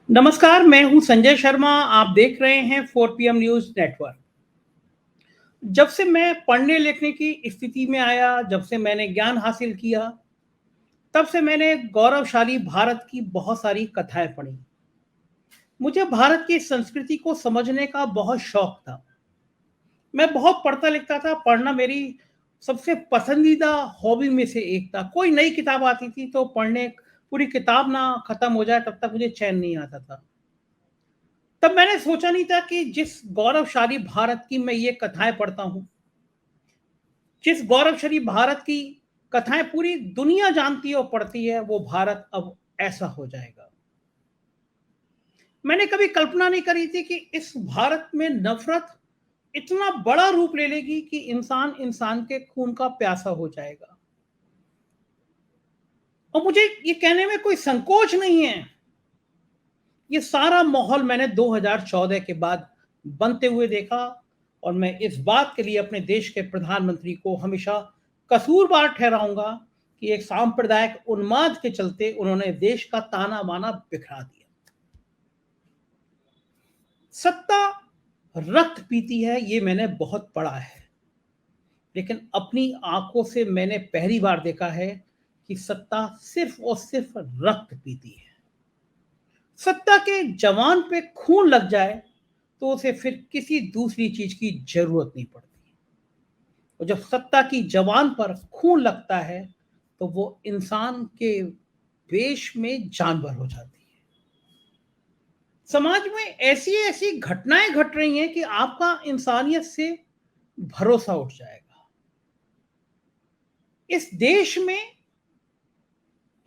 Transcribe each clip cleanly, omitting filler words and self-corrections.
नमस्कार, मैं हूं संजय शर्मा। आप देख रहे हैं 4 PM न्यूज़ नेटवर्क। जब से मैं पढ़ने लिखने की स्थिति में आया, जब से मैंने ज्ञान हासिल किया, तब से मैंने गौरवशाली भारत की बहुत सारी कथाएं पढ़ी। मुझे भारत की संस्कृति को समझने का बहुत शौक था। मैं बहुत पढ़ता लिखता था, पढ़ना मेरी सबसे पसंदीदा हॉबी में से एक था। कोई नई किताब आती थी तो पढ़ने पूरी किताब ना खत्म हो जाए तब तक मुझे चैन नहीं आता था। तब मैंने सोचा नहीं था कि जिस गौरवशाली भारत की मैं ये कथाएं पढ़ता हूँ, जिस गौरवशाली भारत की कथाएं पूरी दुनिया जानती है और पढ़ती है, वो भारत अब ऐसा हो जाएगा। मैंने कभी कल्पना नहीं करी थी कि इस भारत में नफरत इतना बड़ा रूप ले लेगी कि इंसान इंसान के खून का प्यासा हो जाएगा। और मुझे ये कहने में कोई संकोच नहीं है। ये सारा माहौल मैंने 2014 के बाद बनते हुए देखा और मैं इस बात के लिए अपने देश के प्रधानमंत्री को हमेशा कसूरवार ठहराऊंगा कि एक सांप्रदायिक उन्माद के चलते उन्होंने देश का ताना बाना बिखरा दिया। सत्ता रक्त पीती है, ये मैंने बहुत पढ़ा है, लेकिन अपनी आंखों से मैंने पहली बार देखा है कि सत्ता सिर्फ और सिर्फ रक्त पीती है। सत्ता के जवान पे खून लग जाए तो उसे फिर किसी दूसरी चीज की जरूरत नहीं पड़ती। और जब सत्ता की जवान पर खून लगता है तो वो इंसान के वेश में जानवर हो जाती है। समाज में ऐसी ऐसी घटनाएं घट रही हैं कि आपका इंसानियत से भरोसा उठ जाएगा। इस देश में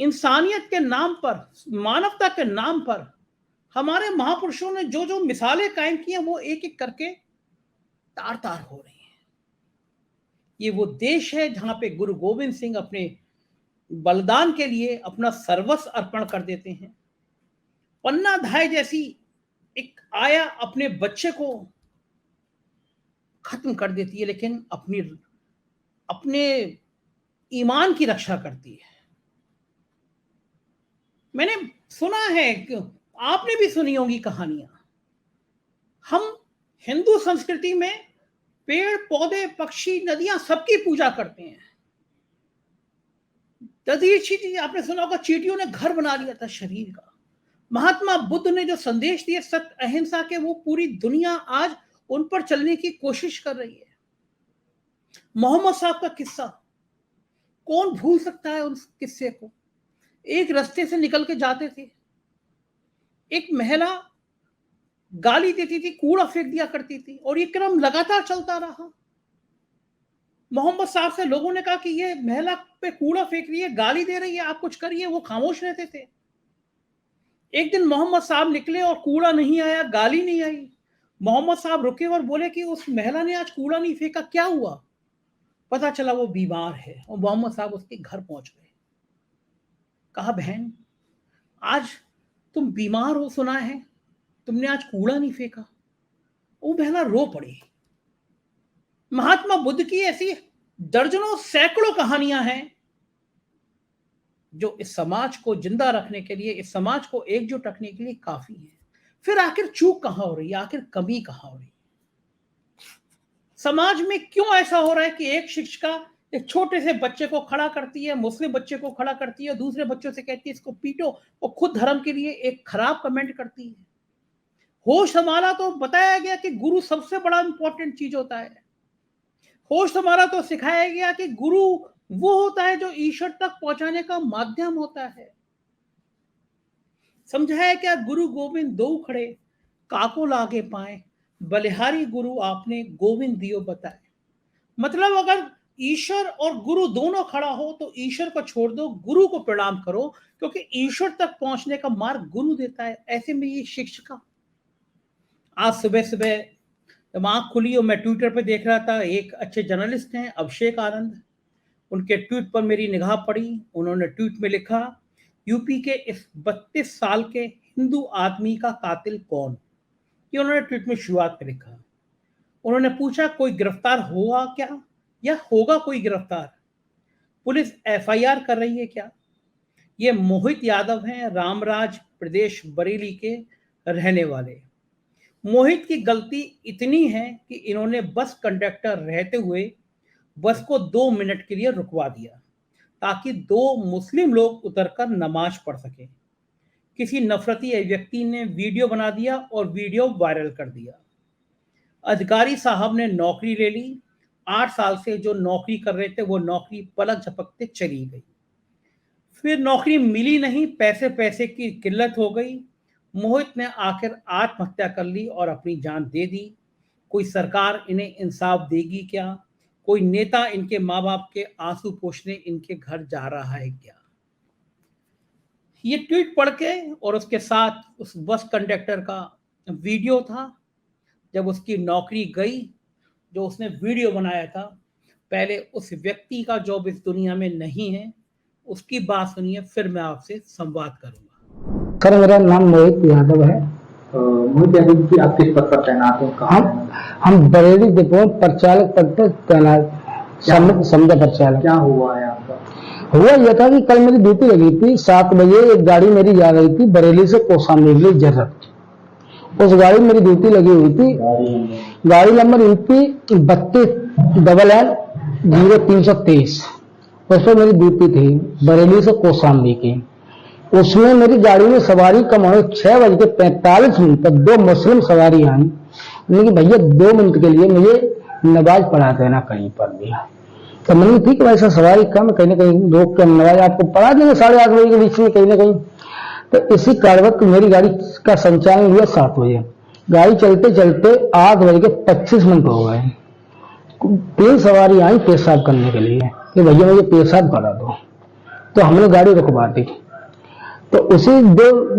इंसानियत के नाम पर, मानवता के नाम पर हमारे महापुरुषों ने जो जो मिसालें कायम की हैं, वो एक एक करके तार तार हो रही हैं। ये वो देश है जहां पे गुरु गोविंद सिंह अपने बलिदान के लिए अपना सर्वस्व अर्पण कर देते हैं। पन्ना धाय जैसी एक आया अपने बच्चे को खत्म कर देती है, लेकिन अपनी अपने ईमान की रक्षा करती है। मैंने सुना है कि आपने भी सुनी होंगी कहानियां। हम हिंदू संस्कृति में पेड़ पौधे पक्षी नदियां सबकी पूजा करते हैं। दधीचि आपने सुना होगा, चींटियों ने घर बना लिया था शरीर का। महात्मा बुद्ध ने जो संदेश दिए सत्य अहिंसा के, वो पूरी दुनिया आज उन पर चलने की कोशिश कर रही है। मोहम्मद साहब का किस्सा कौन भूल सकता है उस किस्से को। एक रास्ते से निकल के जाते थे, एक महिला गाली देती थी, कूड़ा फेंक दिया करती थी, और ये क्रम लगातार चलता रहा। मोहम्मद साहब से लोगों ने कहा कि ये महिला पे कूड़ा फेंक रही है, गाली दे रही है, आप कुछ करिए। वो खामोश रहते थे। एक दिन मोहम्मद साहब निकले और कूड़ा नहीं आया, गाली नहीं आई। मोहम्मद साहब रुके और बोले कि उस महिला ने आज कूड़ा नहीं फेंका, क्या हुआ? पता चला वो बीमार है। और मोहम्मद साहब उसके घर पहुंच गए। कहा, बहन, आज तुम बीमार हो, सुना है तुमने आज कूड़ा नहीं फेंका। वो महिला रो पड़ी। महात्मा बुद्ध की ऐसी दर्जनों सैकड़ों कहानियां हैं जो इस समाज को जिंदा रखने के लिए, इस समाज को एकजुट रखने के लिए काफी है। फिर आखिर चूक कहां हो रही है, आखिर कमी कहां हो रही है? समाज में क्यों ऐसा हो रहा है कि एक शिक्षिका एक छोटे से बच्चे को खड़ा करती है, मुस्लिम बच्चे को खड़ा करती है, दूसरे बच्चों से कहती है इसको पीटो, और खुद धर्म के लिए एक खराब कमेंट करती है। होश संभाला तो बताया गया कि गुरु सबसे बड़ा इंपॉर्टेंट चीज होता है। होश संभाला तो सिखाया गया कि गुरु वो होता है जो ईश्वर तक पहुंचाने का माध्यम होता है। समझाया क्या, गुरु गोविंद दो खड़े, काको लागे पाए, बलिहारी गुरु आपने गोविंद दियो बताए। मतलब अगर ईश्वर और गुरु दोनों खड़ा हो तो ईश्वर को छोड़ दो, गुरु को प्रणाम करो, क्योंकि ईश्वर तक पहुंचने का मार्ग गुरु देता है। ऐसे में ये शिक्षिका आज सुबह सुबह जब आंख खुली और मैं ट्विटर पे देख रहा था, एक अच्छे जर्नलिस्ट हैं अभिषेक आनंद, उनके ट्वीट पर मेरी निगाह पड़ी। उन्होंने ट्वीट में लिखा, यूपी के इस 32 साल के हिंदू आदमी का कातिल कौन? ये उन्होंने ट्वीट में शुरुआत में लिखा। उन्होंने पूछा, कोई गिरफ्तार हुआ क्या, या होगा कोई गिरफ्तार? पुलिस एफआईआर कर रही है क्या? ये मोहित यादव हैं, रामराज प्रदेश बरेली के रहने वाले। मोहित की गलती इतनी है कि इन्होंने बस कंडक्टर रहते हुए बस को 2 मिनट के लिए रुकवा दिया ताकि 2 मुस्लिम लोग उतरकर नमाज पढ़ सकें। किसी नफरती व्यक्ति ने वीडियो बना दिया और वीडियो वायरल कर दिया। अधिकारी साहब ने नौकरी ले ली। 8 साल से जो नौकरी कर रहे थे वो नौकरी पलक झपकते चली गई। फिर नौकरी मिली नहीं, पैसे पैसे की किल्लत हो गई। मोहित ने आखिर आत्महत्या कर ली और अपनी जान दे दी। कोई सरकार इन्हें इंसाफ देगी क्या? कोई नेता इनके माँ बाप के आंसू पोंछने इनके घर जा रहा है क्या? ये ट्वीट पढ़ के और उसके साथ उस बस कंडक्टर का वीडियो था जब उसकी नौकरी गई, जो उसने वीडियो बनाया था। पहले उस व्यक्ति का जॉब इस दुनिया में नहीं है, उसकी बात सुनिए, फिर मैं आपसे संवाद करूंगा। सर, मेरा नाम मोहित यादव है। मोहित यादव जी, आप किस पद पर तैनात हैं? हम बरेली डिपो परिचालक पद पर तैनात, समझा परिचालक। क्या हुआ है आपका? हुआ यह था कि कल मेरी ड्यूटी लगी थी। 7 बजे एक गाड़ी मेरी जा रही थी बरेली से कौशाम्बी के लिए जर्रत। उस गाड़ी में मेरी ड्यूटी लगी हुई थी। गाड़ी नंबर यूपी 32LN0323। उस पर मेरी ड्यूटी थी बरेली से कौशाम्बी की। उसमें मेरी गाड़ी में सवारी कम हुई। 6:45 पर 2 मुस्लिम सवारी आई। मैंने कि भैया 2 मिनट के लिए मुझे नमाज पढ़ा देना कहीं पर भी। तो मैंने ठीक है, वैसा सवारी कम, कहीं ना कहीं रोक के नमाज आपको पढ़ा देंगे 8:30 बजे के बीच में कहीं ना कहीं। तो इसी कारणवश मेरी गाड़ी का संचालन हुआ 7 बजे। गाड़ी चलते चलते 8:25 हो गए। 3 सवारी आई पेशाब करने के लिए कि भैया मुझे पेशाब करा दो। तो हमने गाड़ी रुकवा दी। तो उसी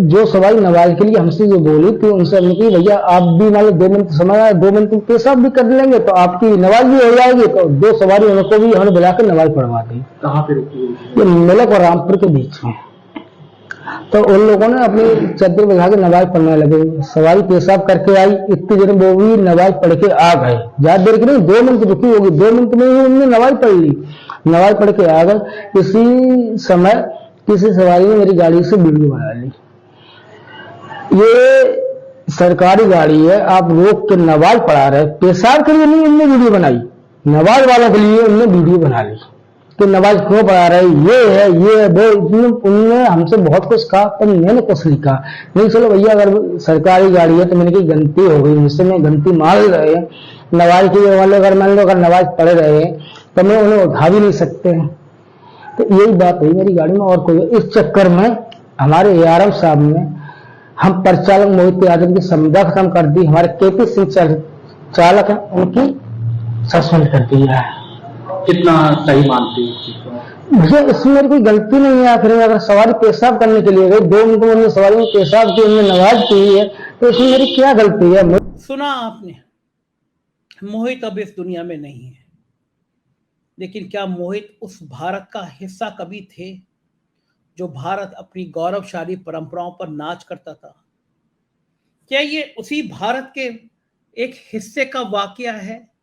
जो सवारी नमाज के लिए हमसे जो बोली थी, उनसे हमने कही भैया आप भी मान लो 2 मिनट समय आया, 2 मिनट में पेशाब भी कर लेंगे तो आपकी नमाज भी हो जाएगी। तो 2 सवारी उनको भी हमने बुलाकर नमाज पढ़वा दी। कहाँ पे रुकी? ये मिलक और रामपुर के बीच में। तो उन लोगों ने अपनी चद्दर बिछा के नमाज पढ़ने लगे। सवारी पेशाब करके आई, इतनी देर में वो भी नमाज पढ़ के आ गए। ज्यादा देर की नहीं, 2 मिनट रुकी होगी, 2 मिनट में ही उन्होंने नमाज पढ़ ली। नमाज पढ़ के आ गए। इसी समय किसी सवारी ने मेरी गाड़ी से वीडियो बना ली। ये सरकारी गाड़ी है, आप रोक के नमाज पढ़ा रहे, पेशाब के लिए नहीं उनने वीडियो बनाई, नमाज वालों के लिए उनने वीडियो बना ली कि नमाज क्यों पढ़ा रहे, ये है वो। उन्होंने हमसे बहुत कुछ कहा, पर मैंने कुछ नहीं कहा। नहीं चलो भैया, अगर सरकारी गाड़ी है तो मैंने कही गलती हो गई मुझसे, मैं गलती मान रहे हैं। नमाज के वाले अगर मान लो अगर नमाज पढ़ रहे हैं तो मैं उन्हें उठा भी नहीं सकते। तो यही बात हुई मेरी गाड़ी में। और कोई इस चक्कर में हमारे ARM साहब ने हम परिचालक मोहित यादव की संविदा खत्म कर दी। हमारे KP सिंह चालक है, उनकी सस्पेंड कर दिया है। कितना सही मानते हैं? मुझे इसमें मेरी कोई गलती नहीं है। आखिर में अगर सवारी पेशाब करने के लिए गई, 2 मिनट में उन्होंने सवारी में पेशाब की, उन्होंने नमाज की है, तो इसमें मेरी क्या गलती है? सुना आपने, मोहित अब इस दुनिया में नहीं है, लेकिन क्या मोहित उस भारत का हिस्सा कभी थे जो भारत अपनी गौरवशाली परंपराओं पर नाच करता था? क्या ये उसी भारत के एक हिस्से का वाकया है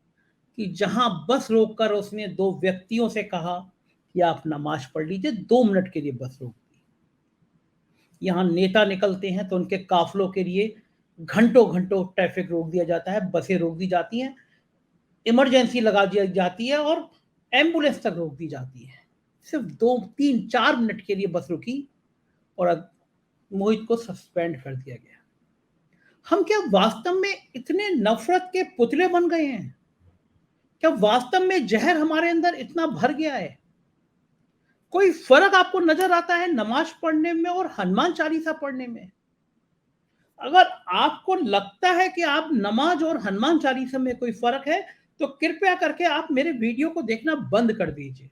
कि जहां बस रोककर उसने 2 व्यक्तियों से कहा कि आप नमाज पढ़ लीजिए, 2 मिनट के लिए बस रोक दी। यहां नेता निकलते हैं तो उनके काफिलों के लिए घंटों घंटों ट्रैफिक रोक दिया जाता है, बसें रोक दी जाती हैं, इमरजेंसी लगा दी जाती है और एम्बुलेंस तक रोक दी जाती है। सिर्फ 2, 3, 4 मिनट के लिए बस रुकी और मोहित को सस्पेंड कर दिया गया। हम क्या वास्तव में इतने नफरत के पुतले बन गए हैं? क्या वास्तव में जहर हमारे अंदर इतना भर गया है? कोई फर्क आपको नजर आता है नमाज पढ़ने में और हनुमान चालीसा पढ़ने में? अगर आपको लगता है कि आप नमाज और हनुमान चालीसा में कोई फर्क है तो कृपया करके आप मेरे वीडियो को देखना बंद कर दीजिए।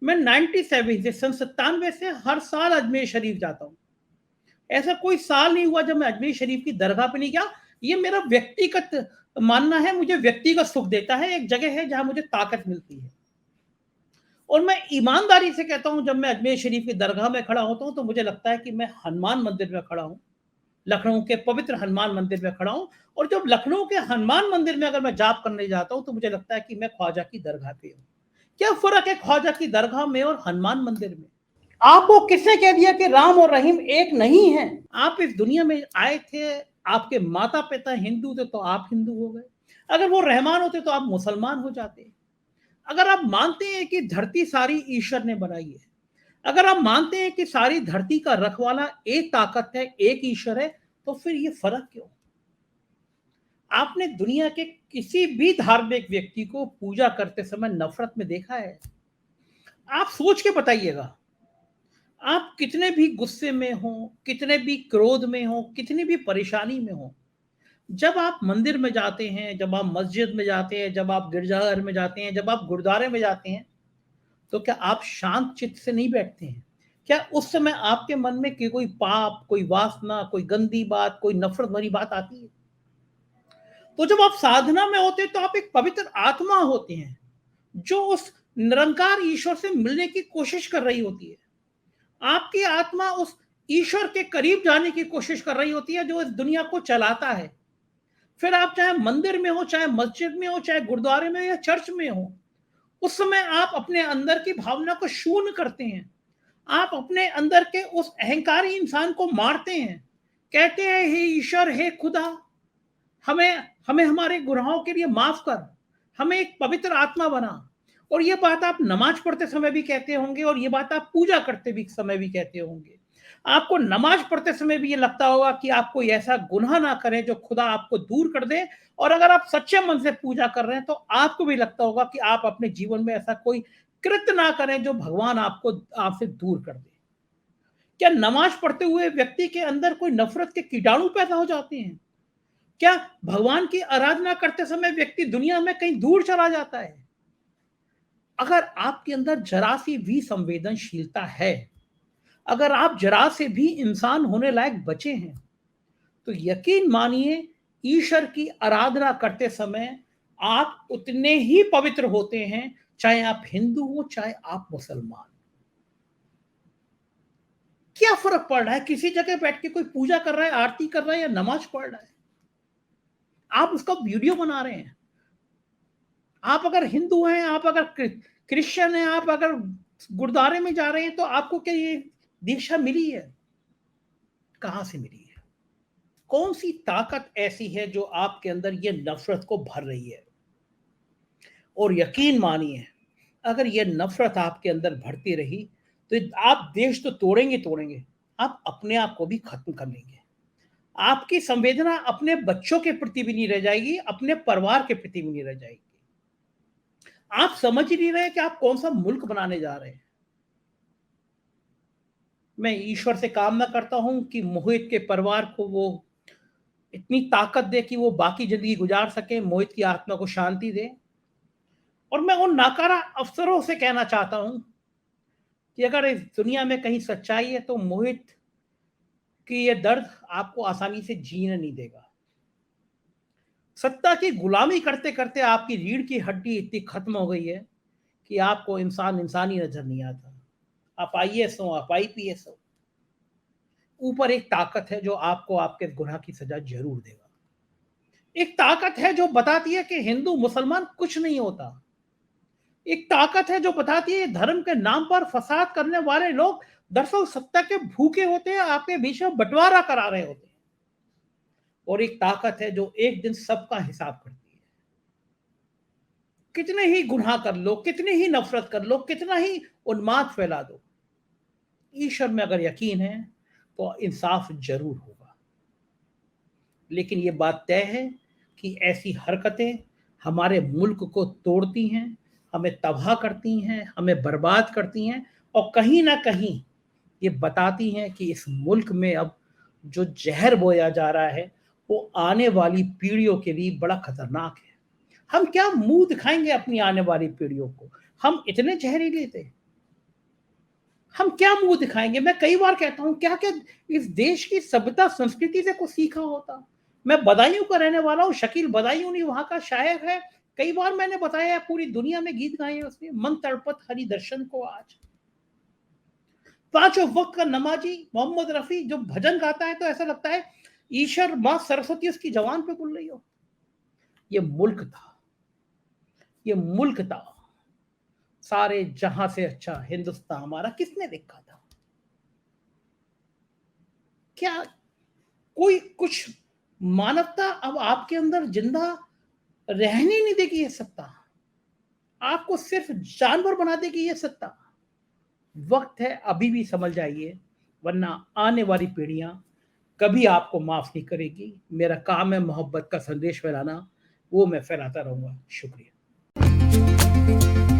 मैं 97 से 97 से हर साल अजमेर शरीफ जाता हूं। ऐसा कोई साल नहीं हुआ जब मैं अजमेर शरीफ की दरगाह पे नहीं गया। ये मेरा व्यक्तिगत मानना है, मुझे व्यक्तिगत सुख देता है, एक जगह है जहां मुझे ताकत मिलती है। और मैं ईमानदारी से कहता हूं, जब मैं अजमेर शरीफ की दरगाह में खड़ा होता हूं तो मुझे लगता है कि मैं हनुमान मंदिर में खड़ा हूं, लखनऊ के पवित्र हनुमान मंदिर में खड़ा हूं। और जब लखनऊ के हनुमान मंदिर में अगर मैं जाप करने जाता हूं तो मुझे लगता है कि मैं ख्वाजा की दरगाह पे हूं। क्या फर्क है ख्वाजा की दरगाह में और हनुमान मंदिर में? आपको किसने कह दिया कि राम और रहीम एक नहीं है? आप इस दुनिया में आए थे, आपके माता पिता हिंदू थे तो आप हिंदू हो गए। अगर वो रहमान होते तो आप मुसलमान हो जाते। अगर आप मानते हैं कि धरती सारी ईश्वर ने बनाई है, अगर आप मानते हैं कि सारी धरती का रखवाला एक ताकत है, एक ईश्वर है, तो फिर ये फर्क क्यों? आपने दुनिया के किसी भी धार्मिक व्यक्ति को पूजा करते समय नफरत में देखा है? आप सोच के बताइएगा। आप कितने भी गुस्से में हो, कितने भी क्रोध में हो, कितनी भी परेशानी में हो, जब आप मंदिर में जाते हैं, जब आप मस्जिद में जाते हैं, जब आप गिरजाघर में जाते हैं, जब आप गुरुद्वारे में जाते हैं, तो क्या आप शांत चित्त से नहीं बैठते हैं? क्या उस समय आपके मन में कि कोई पाप, कोई वासना, कोई गंदी बात, कोई नफरत भरी बात आती है? तो जब आप साधना में होते हैं तो आप एक पवित्र आत्मा होते हैं, जो उस निरंकार ईश्वर से मिलने की कोशिश कर रही होती है। आपकी आत्मा उस ईश्वर के करीब जाने की कोशिश कर रही होती है जो इस दुनिया को चलाता है। फिर आप चाहे मंदिर में हो, चाहे मस्जिद में हो, चाहे गुरुद्वारे में या चर्च में हो, उस समय आप अपने अंदर की भावना को शून्य करते हैं। आप अपने अंदर के उस अहंकारी इंसान को मारते हैं। कहते हैं, हे ईश्वर, हे खुदा, हमें हमें हमारे गुनाहों के लिए माफ कर, हमें एक पवित्र आत्मा बना। और ये बात आप नमाज पढ़ते समय भी कहते होंगे, और ये बात आप पूजा करते भी समय भी कहते होंगे। आपको नमाज पढ़ते समय भी ये लगता होगा कि आप कोई ऐसा गुनाह ना करें जो खुदा आपको दूर कर दे। और अगर आप सच्चे मन से पूजा कर रहे हैं तो आपको भी लगता होगा कि आप अपने जीवन में ऐसा कोई कृत्य ना करें जो भगवान आपको आपसे दूर कर दे। क्या नमाज पढ़ते हुए व्यक्ति के अंदर कोई नफरत के कीटाणु पैदा हो जाते हैं? क्या भगवान की आराधना करते समय व्यक्ति दुनिया में कहीं दूर चला जाता है? अगर आपके अंदर जरा सी भी संवेदनशीलता है, अगर आप जरा से भी इंसान होने लायक बचे हैं, तो यकीन मानिए, ईश्वर की आराधना करते समय आप उतने ही पवित्र होते हैं, चाहे आप हिंदू हो, चाहे आप मुसलमान। क्या फर्क पड़ रहा है? किसी जगह बैठ के कोई पूजा कर रहा है, आरती कर रहा है या नमाज पढ़ रहा है, आप उसका वीडियो बना रहे हैं। आप अगर हिंदू हैं, आप अगर क्रिश्चियन हैं, आप अगर गुरुद्वारे में जा रहे हैं, तो आपको क्या ये दीक्षा मिली है? कहां से मिली है? कौन सी ताकत ऐसी है जो आपके अंदर ये नफरत को भर रही है? और यकीन मानिए, अगर ये नफरत आपके अंदर भरती रही तो आप देश तो तोड़ेंगे तोड़ेंगे, आप अपने आप को भी खत्म कर लेंगे। आपकी संवेदना अपने बच्चों के प्रति भी नहीं रह जाएगी, अपने परिवार के प्रति भी नहीं रह जाएगी। आप समझ ही नहीं रहे कि आप कौन सा मुल्क बनाने जा रहे हैं। मैं ईश्वर से कामना करता हूं कि मोहित के परिवार को वो इतनी ताकत दे कि वो बाकी जिंदगी गुजार सके, मोहित की आत्मा को शांति दे। और मैं उन नाकारा अफसरों से कहना चाहता हूं कि अगर इस दुनिया में कहीं सच्चाई है तो मोहित की ये दर्द आपको आसानी से जीने नहीं देगा। सत्ता की गुलामी करते करते आपकी रीढ़ की हड्डी इतनी खत्म हो गई है कि आपको इंसान इंसानी नजर नहीं आता। आप आईएएस हो, आप आईपीएस हो, ऊपर एक ताकत है जो आपको आपके गुनाह की सजा जरूर देगा। एक ताकत है जो बताती है कि हिंदू मुसलमान कुछ नहीं होता। एक ताकत है जो बताती है धर्म के नाम पर फसाद करने वाले लोग दरअसल सत्ता के भूखे होते हैं, आपके बीच में बंटवारा करा रहे होते हैं। और एक ताकत है जो एक दिन सबका हिसाब करती है। कितने ही गुनाह कर लो, कितनी ही नफरत कर लो, कितना ही उन्माद फैला दो, ईश्वर में अगर यकीन है तो इंसाफ जरूर होगा। लेकिन ये बात तय है कि ऐसी हरकतें हमारे मुल्क को तोड़ती हैं, हमें तबाह करती हैं, हमें बर्बाद करती हैं, और कहीं ना कहीं ये बताती हैं कि इस मुल्क में अब जो जहर बोया जा रहा है वो आने वाली पीढ़ियों के लिए बड़ा खतरनाक है। हम क्या मुंह दिखाएंगे अपनी आने वाली पीढ़ियों को? हम इतने जहरीले थे, हम क्या मुंह दिखाएंगे? मैं कई बार कहता हूं, क्या क्या इस देश की सभ्यता संस्कृति से कुछ सीखा होता। मैं बदायूं का रहने वाला हूं, शकील बदायूं नहीं वहां का शायर है। कई बार मैंने बताया है, पूरी दुनिया में गीत गाए हैं उसने, मन तड़पत हरि दर्शन को आज। पांचों वक्त का नमाजी मोहम्मद रफी जो भजन गाता है तो ऐसा लगता है ईश्वर मां सरस्वती उसकी जवान पे बोल रही हो। ये मुल्क था, ये मुल्क था, सारे जहां से अच्छा हिंदुस्तान हमारा किसने देखा था? क्या कोई कुछ मानवता अब आपके अंदर जिंदा रहने नहीं देगी ये सत्ता? आपको सिर्फ जानवर बना देगी ये सत्ता? वक्त है, अभी भी समझ जाइए, वरना आने वाली पीढ़ियां कभी आपको माफ नहीं करेगी। मेरा काम है मोहब्बत का संदेश फैलाना, वो मैं फैलाता रहूंगा। शुक्रिया।